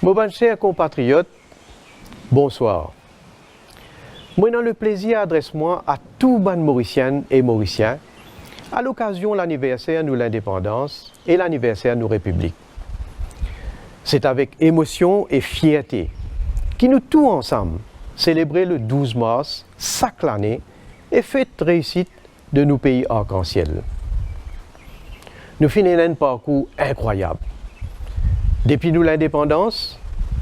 Mes chers compatriotes, bonsoir. Moi, j'ai le plaisir d'adresser-moi à tous les Mauriciennes et Mauriciens à l'occasion de l'anniversaire de l'indépendance et l'anniversaire de nos républiques. C'est avec émotion et fierté que nous tous ensemble célébrons le 12 mars chaque année et fête réussite de nos pays arc-en-ciel. Nous finissons un parcours incroyable. Depuis nous l'indépendance,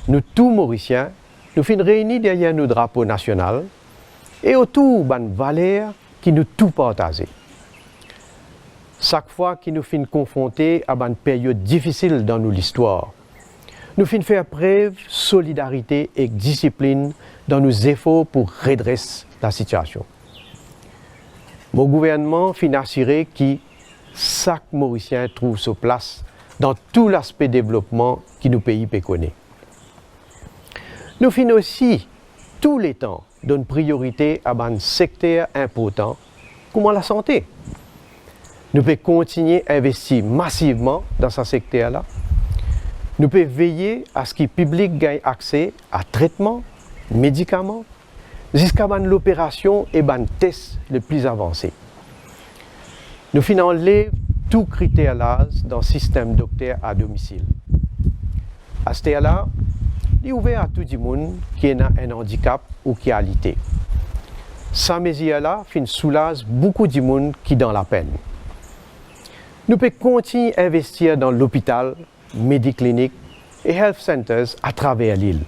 nous tous Mauriciens, nous finissons réunis derrière nos drapeaux nationaux et autour de valeurs qui nous tous partagent. Chaque fois que nous finissons confrontés à une période difficile dans notre histoire, nous finissons faire preuve de solidarité et de discipline dans nos efforts pour redresser la situation. Mon gouvernement finit assurer que chaque Mauricien trouve sa place dans tout l'aspect développement que nos pays connaissent. Nous finissons aussi tous les temps donner priorité à un secteur important comme la santé. Nous pouvons continuer à investir massivement dans ce secteur-là. Nous pouvons veiller à ce que le public gagne accès à traitements, médicaments, jusqu'à l'opération et les tests les plus avancés. Nous finissons enlever tout critère l'âge dans le système docteur à domicile. À ce stade-là, il est ouvert à tout le monde qui a un handicap ou qui a alité. Ces mesures-là soulagent beaucoup de monde qui est dans la peine. Nous pouvons continuer à investir dans l'hôpital, médicliniques et health centers à travers l'île.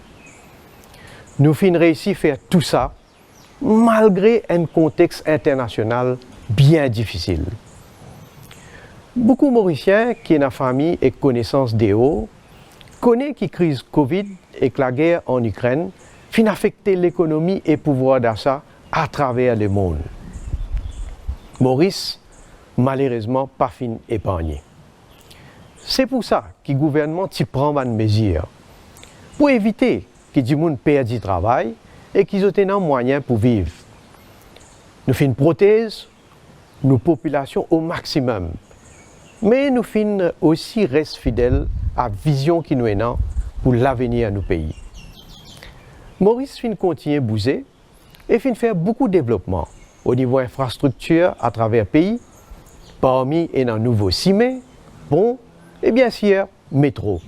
Nous finissons réussi à faire tout ça malgré un contexte international bien difficile. Beaucoup de Mauriciens qui ont une famille et connaissance des hauts connaissent que la crise Covid et que la guerre en Ukraine finit affecter l'économie et le pouvoir d'achat à travers le monde. Maurice, malheureusement, pas fin épargné. C'est pour ça que le gouvernement prend une mesure pour éviter que les gens perdent du travail et qu'ils aient un moyen pour vivre. Nous faisons une prothèse, nos populations au maximum. Mais nous finissons aussi rester fidèles à la vision qui nous est pour l'avenir de nos pays. Maurice finit continuer à bouger et finit faire beaucoup de développement au niveau infrastructure à travers le pays, parmi un nouveau cimé, pont et bien sûr métro.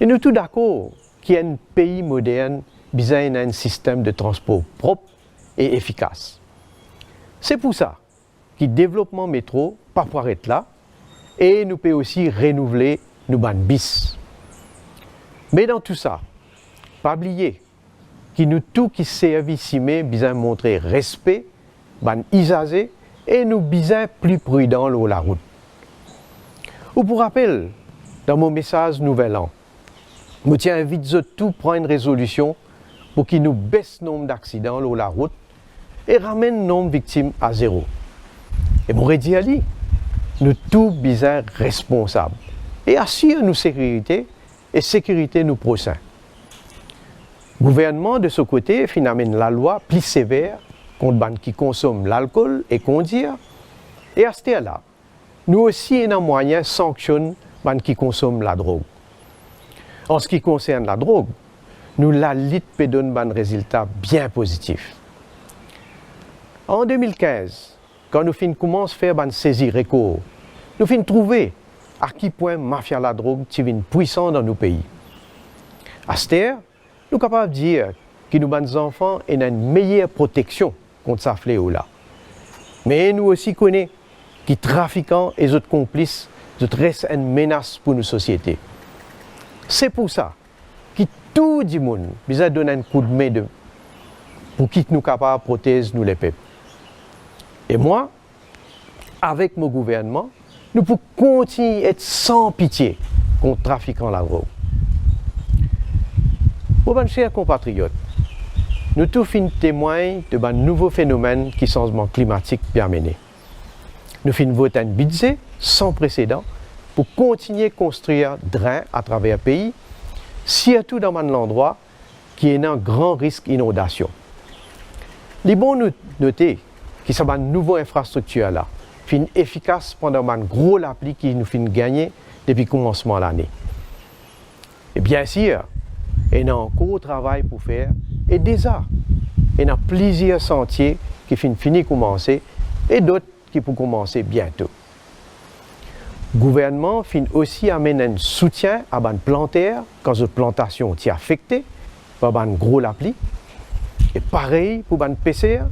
Et nous tous d'accord qu'il y a un pays moderne besoin d'un système de transport propre et efficace. C'est pour ça que le développement métro pas pouvoir être là et nous pouvons aussi renouveler nos bandes bis. Mais dans tout ça, pas oublier que nous tous qui servons ici, besoin montrer respect, ban usagers et nous besoin plus prudents sur la route. Ou pour rappel, dans mon message Nouvel An, je tiens à inviter tout prendre une résolution pour qu'il nous baisse le nombre d'accidents sur la route et ramène le nombre de victimes à zéro. Et mon redit à lui, nous tous besoin responsables et assurer nos sécurité et sécurité nos prochains. Le gouvernement de ce côté amène la loi plus sévère contre les gens qui consomment l'alcool et conduire. Et à ce stade-là, nous aussi avons un moyen de sanctionner les gens qui consomment la drogue. En ce qui concerne la drogue, nous la lutte peut donner un résultat bien positif. En 2015, quand nous commençons à faire une saisie recours, nous finissons trouver à quel point la mafia la drogue est puissante dans nos pays. À ce stade, nous sommes capables de dire que nos enfants ont une meilleure protection contre ce fléau-là. Mais nous aussi connaissons que les trafiquants et les autres complices restent une menace pour nos sociétés. C'est pour ça que tout le monde besoin de donner un coup de main pour qu'ils nous capables de protéger nous les peuples. Et moi, avec mon gouvernement, nous pouvons continuer à être sans pitié contre les trafiquants de la drogue. Mes chers compatriotes, nous tous finissons témoins de un nouveau phénomène qui est le changement climatique bien mené. Nous finissons voter un budget sans précédent pour continuer à construire des drains à travers le pays, surtout dans un endroit qui est un grand risque d'inondation. Il est bon de noter que cette nouvelle infrastructure là fin efficace pendant un gros appli qui nous fin gagner depuis le commencement de l'année. Et bien sûr, il y a encore travail pour faire, et déjà, il y a plusieurs sentiers qui finissent commencer et d'autres qui pourront commencer bientôt. Le gouvernement fin aussi amène un soutien à les planteurs quand les plantations sont affectées par les gros l'appli. Et pareil pour les pêcheurs,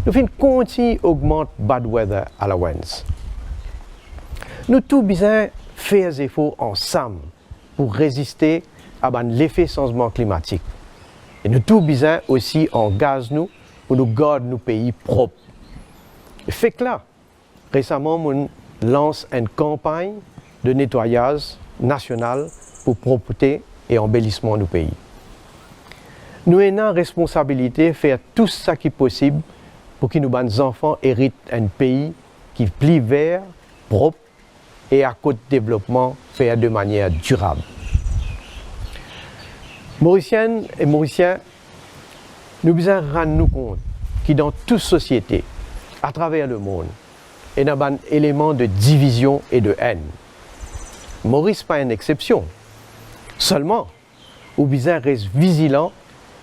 nous fin continuer à augmenter bad weather allowance. Nous tous besoin faire des efforts ensemble pour résister à l'effet changement climatique. Et nous tous besoin aussi engager nous pour nous garder nos pays propres. Et fait que là, récemment, on lance une campagne de nettoyage national pour propreté et embellissement du pays. Nous avons la responsabilité de faire tout ce qui est possible pour que nos enfants héritent un pays qui est plus vert, propre et à côté de développement fait de manière durable. Mauriciennes et Mauriciens, nous devons rendre nous compte que dans toute société, à travers le monde, il y a un élément de division et de haine. Maurice n'est pas une exception. Seulement, nous devons rester vigilants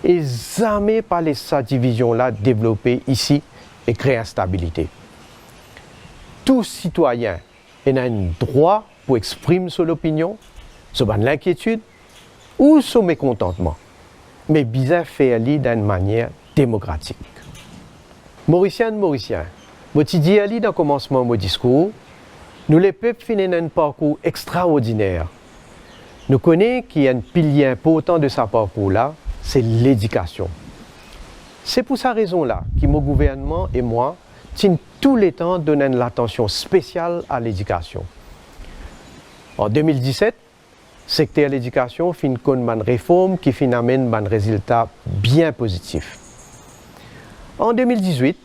et jamais pas laisser cette division-là développer ici et créer instabilité. Tout citoyen a un droit pour exprimer son opinion, son l'inquiétude ou son mécontentement, mais bien faire-le d'une manière démocratique. Mauriciennes, Mauriciens, je dis dans le commencement de mon discours, nous les peuples finissent un parcours extraordinaire. Nous connaissons qu'il y a un pilier important de ce parcours-là, c'est l'éducation. C'est pour cette raison-là que mon gouvernement et moi tiennent tout le temps donner l'attention spéciale à l'éducation. En 2017, le secteur de l'éducation fin une réforme qui fin amène un résultat bien positif. En 2018,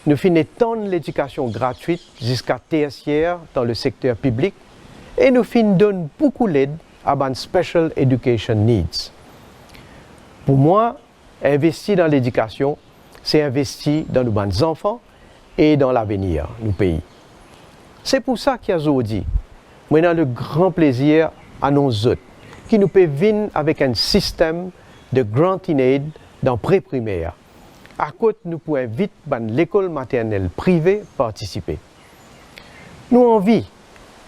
nous finissons étendre l'éducation gratuite jusqu'à tertiaire dans le secteur public et nous finissons donner beaucoup d'aide à les Special Education Needs. Pour moi, investir dans l'éducation, c'est investir dans nos enfants et dans l'avenir du pays. C'est pour ça qu'aujourd'hui, nous avons le grand plaisir à nos autres qui nous peuvent venir avec un système de granting aid dans pré-primaire. À côté, nous pouvons vite l'école maternelle privée participer. Nous envie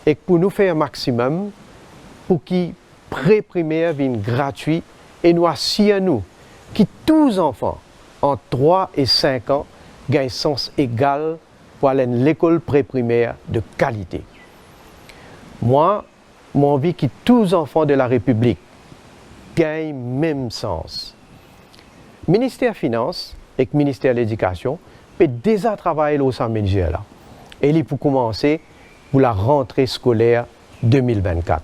et pour nous faire un maximum pour que pré-primaire vienne gratuit et nous assurons que tous les enfants entre 3 et 5 ans gagnent sens égal pour aller à l'école pré-primaire de qualité. Moi, j'ai envie que tous les enfants de la République gagnent le même sens. Le ministère des Finances et le ministère de l'Éducation peut déjà travailler sur ce mesure-là. Et il peut commencer pour la rentrée scolaire 2024.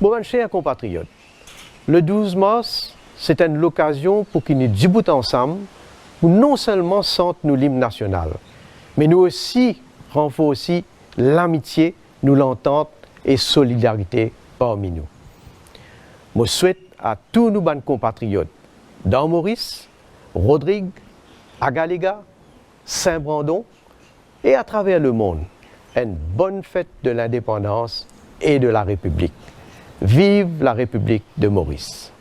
Bon, chers compatriotes, le 12 mars, c'est une occasion pour que nous discutions ensemble, pour non seulement sentir nous l'hymne national, mais nous aussi renforcer l'amitié, nous l'entente et solidarité parmi nous. Je souhaite à tous nos compatriotes dans Maurice, Rodrigue, Agaléga, Saint-Brandon et à travers le monde, une bonne fête de l'indépendance et de la République. Vive la République de Maurice!